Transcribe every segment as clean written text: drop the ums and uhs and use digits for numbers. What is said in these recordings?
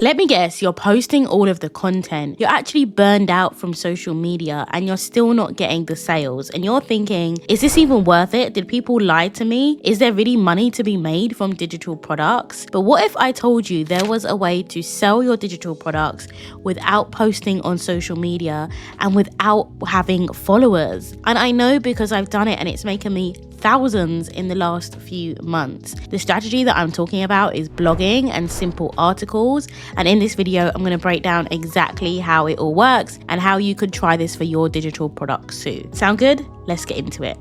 Let me guess, you're posting all of the content. You're actually burned out from social media and you're still not getting the sales. And you're thinking, is this even worth it? Did people lie to me? Is there really money to be made from digital products? But what if I told you there was a way to sell your digital products without posting on social media and without having followers? And I know because I've done it and it's making me thousands in the last few months. The strategy that I'm talking about is blogging and simple articles. And in this video, I'm going to break down exactly how it all works and how you could try this for your digital products too. Sound good? Let's get into it.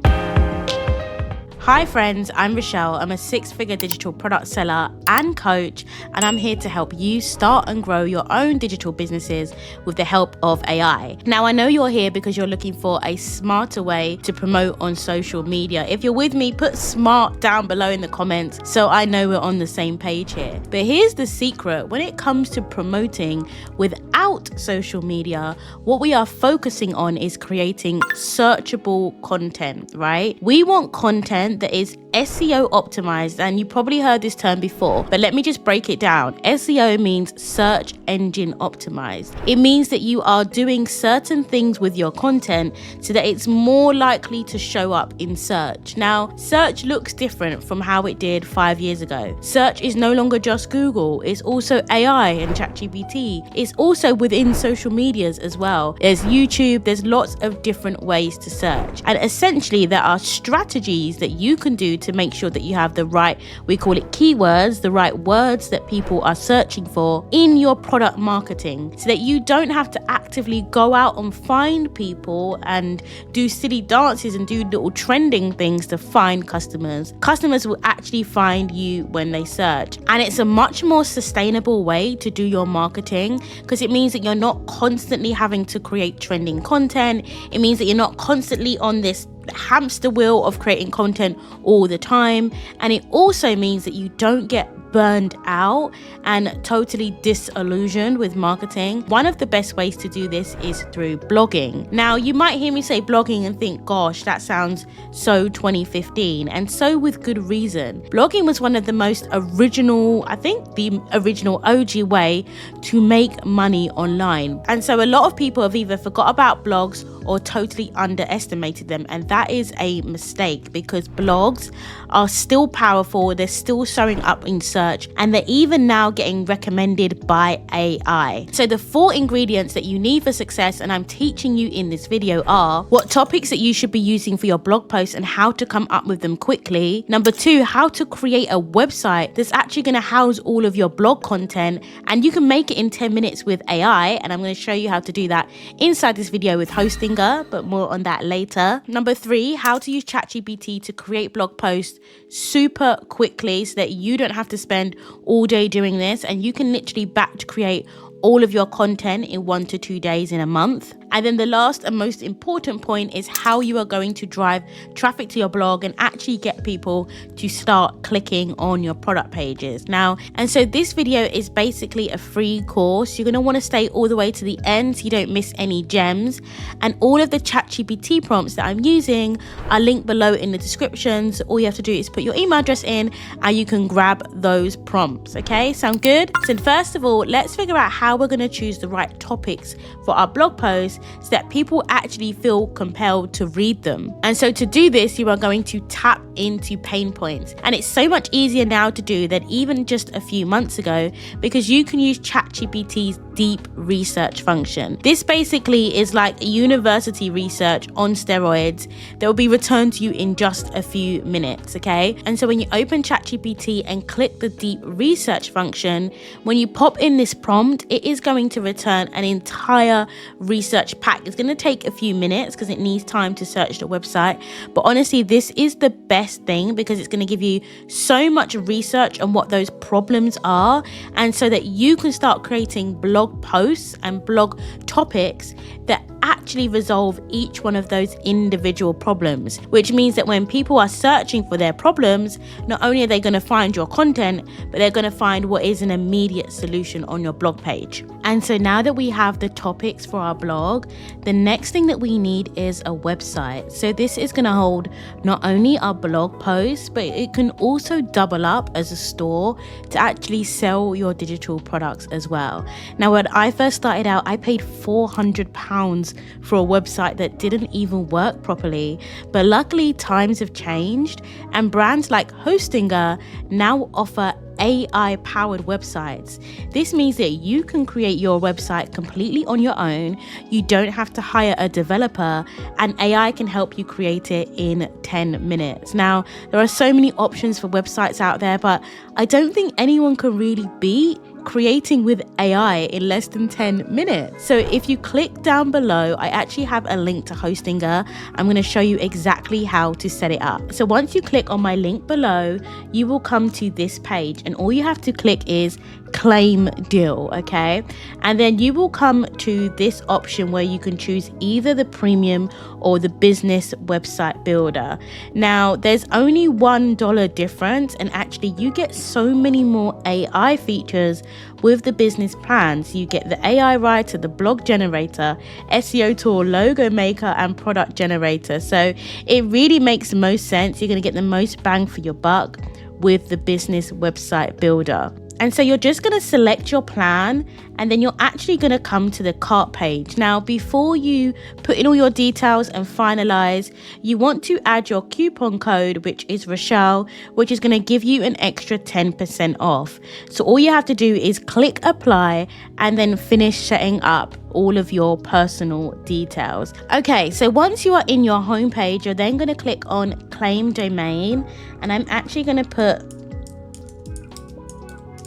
Hi friends, I'm Rochelle. I'm a 6-figure digital product seller and coach, and I'm here to help you start and grow your own digital businesses with the help of AI. Now, I know you're here because you're looking for a smarter way to promote on social media. If you're with me, put smart down below in the comments so I know we're on the same page here. But here's the secret. When it comes to promoting without social media, what we are focusing on is creating searchable content, right? We want content that is SEO optimized, and you probably heard this term before, but let me just break it down. SEO means search engine optimized. It means that you are doing certain things with your content so that it's more likely to show up in search. Now, search looks different from how it did 5 years ago. Search is no longer just Google, it's also AI and ChatGPT. It's also within social medias as well. There's YouTube, there's lots of different ways to search. And essentially, there are strategies that you can do to make sure that you have the right, we call it keywords, the right words that people are searching for in your product marketing, so that you don't have to actively go out and find people and do silly dances and do little trending things to find customers. Customers will actually find you when they search. And it's a much more sustainable way to do your marketing because it means that you're not constantly having to create trending content. It means that you're not constantly on this hamster wheel of creating content all the time, and it also means that you don't get burned out and totally disillusioned with marketing. One of the best ways to do this is through blogging. Now, you might hear me say blogging and think, gosh, that sounds so 2015, and so with good reason. Blogging was one of the most original, I think the original OG way to make money online. And so a lot of people have either forgot about blogs or totally underestimated them, and that is a mistake because blogs are still powerful. They're still showing up in search, and they're even now getting recommended by AI. So the 4 ingredients that you need for success, and I'm teaching you in this video, are what topics that you should be using for your blog posts and how to come up with them quickly. Number 2, how to create a website that's actually going to house all of your blog content, and you can make it in 10 minutes with AI, and I'm going to show you how to do that inside this video with Hostinger, but more on that later. Number 3, how to use ChatGPT to create blog posts super quickly so that you don't have to spend all day doing this, and you can literally batch create all of your content in 1 to 2 days in a month. And then the last and most important point is how you are going to drive traffic to your blog and actually get people to start clicking on your product pages. Now, and so this video is basically a free course. You're going to want to stay all the way to the end so you don't miss any gems. And all of the ChatGPT prompts that I'm using are linked below in the descriptions. All you have to do is put your email address in and you can grab those prompts. Okay, sound good? So first of all, let's figure out how we're going to choose the right topics for our blog posts so that people actually feel compelled to read them. And so to do this, you are going to tap into pain points. And it's so much easier now to do than even just a few months ago because you can use ChatGPT's deep research function. This basically is like university research on steroids that will be returned to you in just a few minutes, okay? And so when you open ChatGPT and click the deep research function, when you pop in this prompt, it is going to return an entire research pack. It's going to take a few minutes because it needs time to search the website. But honestly, this is the best thing because it's going to give you so much research on what those problems are. And so that you can start creating blog posts and blog topics that actually resolve each one of those individual problems, which means that when people are searching for their problems, not only are they going to find your content, but they're going to find what is an immediate solution on your blog page. And so now that we have the topics for our blog, the next thing that we need is a website. So this is going to hold not only our blog posts, but it can also double up as a store to actually sell your digital products as well. Now, when I first started out, I paid £400 for a website that didn't even work properly. But luckily, times have changed, and brands like Hostinger now offer AI-powered websites. This means that you can create your website completely on your own. You don't have to hire a developer, and AI can help you create it in 10 minutes. Now, there are so many options for websites out there, but I don't think anyone can really beat creating with AI in less than 10 minutes. So if you click down below, I actually have a link to Hostinger. I'm going to show you exactly how to set it up. So once you click on my link below, you will come to this page, and all you have to click is claim deal, okay? And then you will come to this option where you can choose either the premium or the business website builder. Now, there's only $1 difference, and actually you get so many more AI features with the business plans. You get the AI writer, the blog generator, SEO tool, logo maker, and product generator. So it really makes the most sense. You're going to get the most bang for your buck with the business website builder. And so you're just going to select your plan, and then you're actually going to come to the cart page. Now, before you put in all your details and finalize, you want to add your coupon code, which is Rochelle, which is going to give you an extra 10% off. So all you have to do is click apply and then finish setting up all of your personal details. Okay, so once you are in your homepage, you're then going to click on claim domain, and I'm actually going to put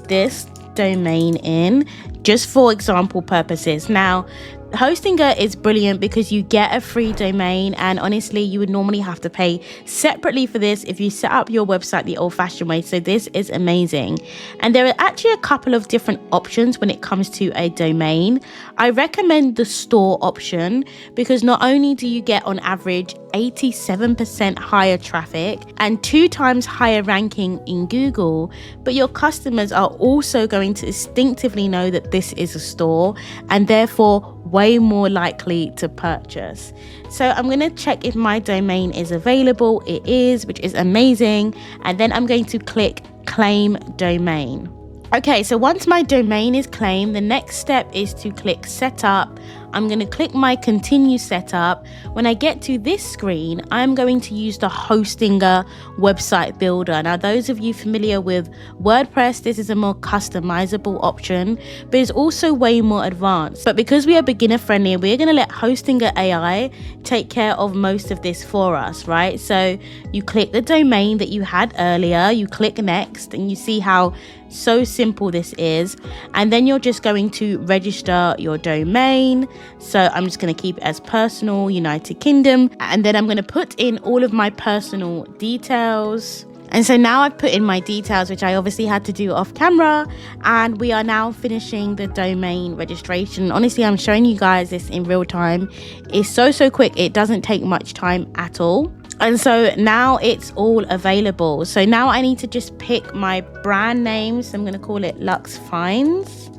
this domain in just for example purposes. Now, Hostinger is brilliant because you get a free domain, and honestly, you would normally have to pay separately for this if you set up your website the old-fashioned way. So this is amazing. And there are actually a couple of different options when it comes to a domain. I recommend the store option because not only do you get on average 87% higher traffic and 2 times higher ranking in Google, but your customers are also going to instinctively know that this is a store and therefore way more likely to purchase. So I'm going to check if my domain is available. It is, which is amazing. And then I'm going to click claim domain. Okay, so once my domain is claimed, the next step is to click setup. I'm going to click my continue setup. When I get to this screen, I'm going to use the Hostinger website builder. Now, those of you familiar with WordPress, this is a more customizable option, but it's also way more advanced. But because we are beginner friendly, we're going to let Hostinger AI take care of most of this for us, right? So you click the domain that you had earlier, you click next, and you see how so simple this is. And then you're just going to register your domain. So I'm just going to keep it as personal, United Kingdom. And then I'm going to put in all of my personal details. And so now I've put in my details, which I obviously had to do off camera. And we are now finishing the domain registration. Honestly, I'm showing you guys this in real time. It's so quick. It doesn't take much time at all. And so now it's all available. So now I need to just pick my brand name. So I'm going to call it Lux Finds.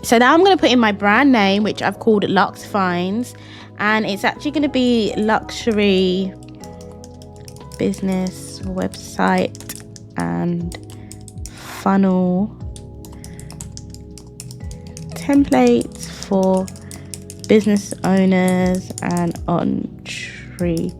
So now I'm going to put in my brand name, which I've called Lux Finds. And it's actually going to be luxury business website and funnel templates for business owners and entrepreneurs.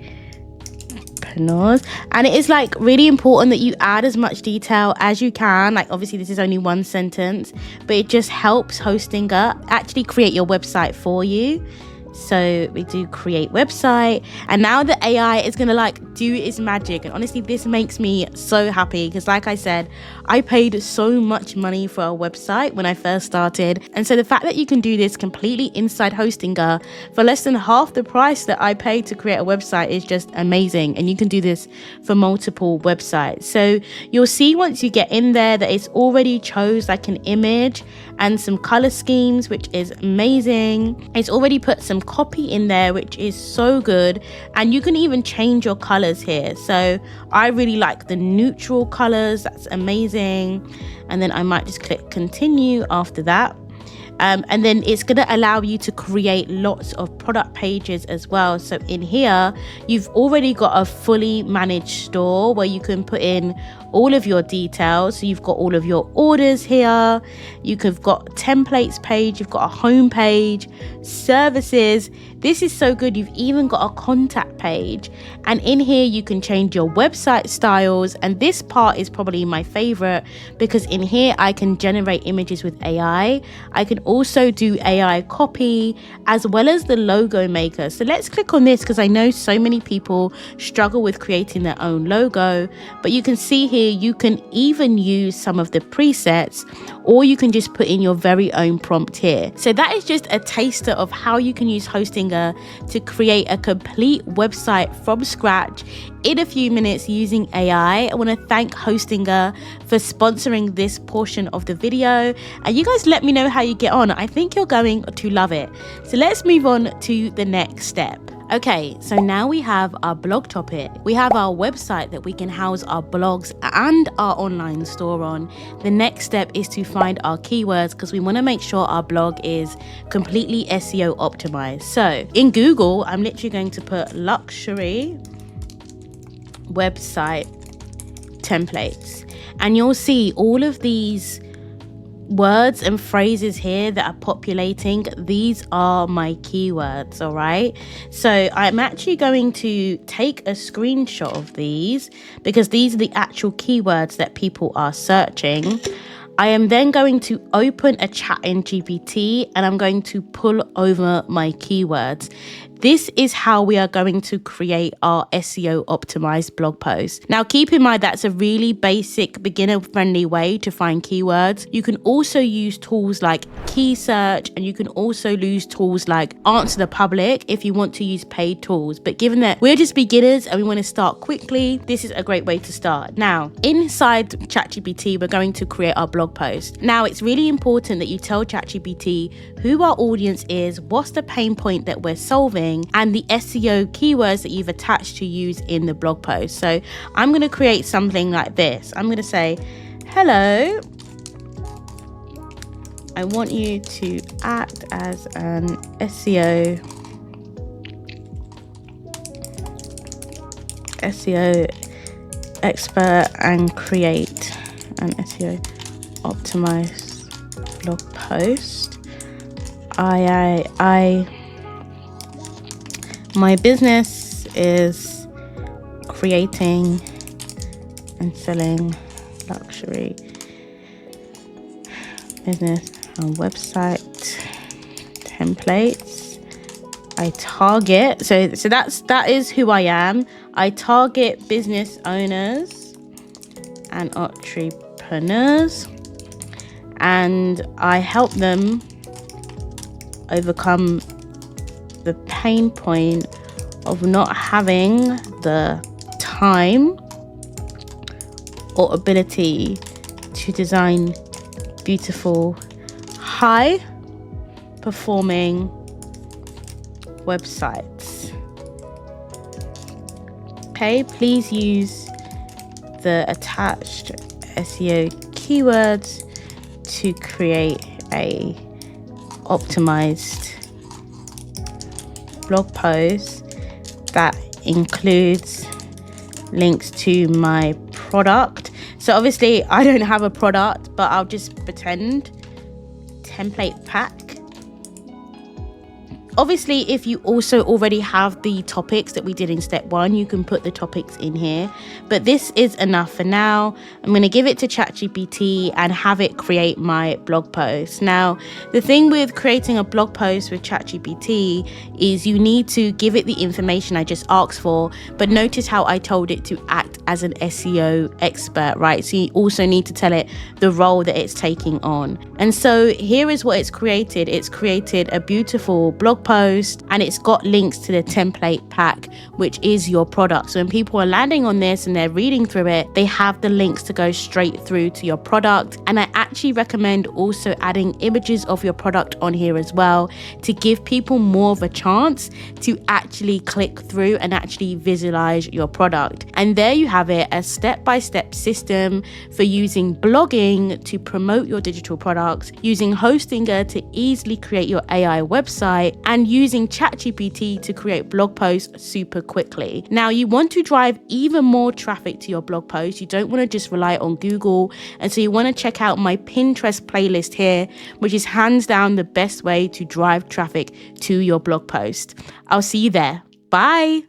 And it is like really important that you add as much detail as you can. Like obviously this is only one sentence, but it just helps Hostinger actually create your website for you. So we do create website, and now the AI is going to like do its magic. And honestly, this makes me so happy because, like I said, I paid so much money for a website when I first started. And so the fact that you can do this completely inside Hostinger for less than half the price that I paid to create a website is just amazing. And you can do this for multiple websites. So you'll see once you get in there that it's already chose like an image and some color schemes, which is amazing. It's already put some copy in there, which is so good. And you can even change your colors here. So I really like the neutral colors. That's amazing. And then I might just click continue after that. And then it's going to allow you to create lots of product pages as well. So in here, you've already got a fully managed store where you can put in all of your details. So you've got all of your orders here. You've got templates page. You've got a home page, services. This is so good. You've even got a contact page. And in here, you can change your website styles. And this part is probably my favorite because in here, I can generate images with AI. I can also do AI copy as well as the logo maker. So let's click on this because I know so many people struggle with creating their own logo. But you can see here, you can even use some of the presets, or you can just put in your very own prompt here. So that is just a taster of how you can use Hostinger to create a complete website from scratch in a few minutes using AI. I want to thank Hostinger for sponsoring this portion of the video, and you guys let me know how you get on. I think you're going to love it. So let's move on to the next step. Okay, so now we have our blog topic. We have our website that we can house our blogs and our online store on. The next step is to find our keywords because we want to make sure our blog is completely SEO optimized. So in Google, I'm literally going to put luxury website templates, and you'll see all of these words and phrases here that are populating. These are my keywords. All right, so I'm actually going to take a screenshot of these because these are the actual keywords that people are searching. I am then going to open a chat in GPT and I'm going to pull over my keywords. This is how we are going to create our SEO optimized blog post. Now, keep in mind that's a really basic beginner friendly way to find keywords. You can also use tools like Key Search, and you can also use tools like Answer the Public if you want to use paid tools. But given that we're just beginners and we want to start quickly, this is a great way to start. Now, inside ChatGPT, we're going to create our blog post. Now, it's really important that you tell ChatGPT who our audience is, what's the pain point that we're solving, and the SEO keywords that you've attached to use in the blog post. So I'm going to create something like this. I'm going to say, hello, I want you to act as an SEO expert and create an SEO optimized blog post. My business is creating and selling luxury business and website templates. I target, so that is who I am. I target business owners and entrepreneurs, and I help them overcome the pain point of not having the time or ability to design beautiful, high performing websites. Okay, please use the attached SEO keywords to create a optimized blog post that includes links to my product. So obviously I don't have a product, but I'll just pretend template pack Obviously, if you also already have the topics that we did in step 1, you can put the topics in here. But this is enough for now. I'm going to give it to ChatGPT and have it create my blog post. Now, the thing with creating a blog post with ChatGPT is you need to give it the information I just asked for, but notice how I told it to act as an SEO expert, right? So you also need to tell it the role that it's taking on. And so here is what it's created. It's created a beautiful blog post and it's got links to the template pack, which is your product. So when people are landing on this and they're reading through it, they have the links to go straight through to your product. And I actually recommend also adding images of your product on here as well to give people more of a chance to actually click through and actually visualize your product. And there you have it, a step-by-step system for using blogging to promote your digital products, using Hostinger to easily create your AI website, and using ChatGPT to create blog posts super quickly. Now, you want to drive even more traffic to your blog post. You don't want to just rely on Google. And so you want to check out my Pinterest playlist here, which is hands down the best way to drive traffic to your blog post. I'll see you there. Bye.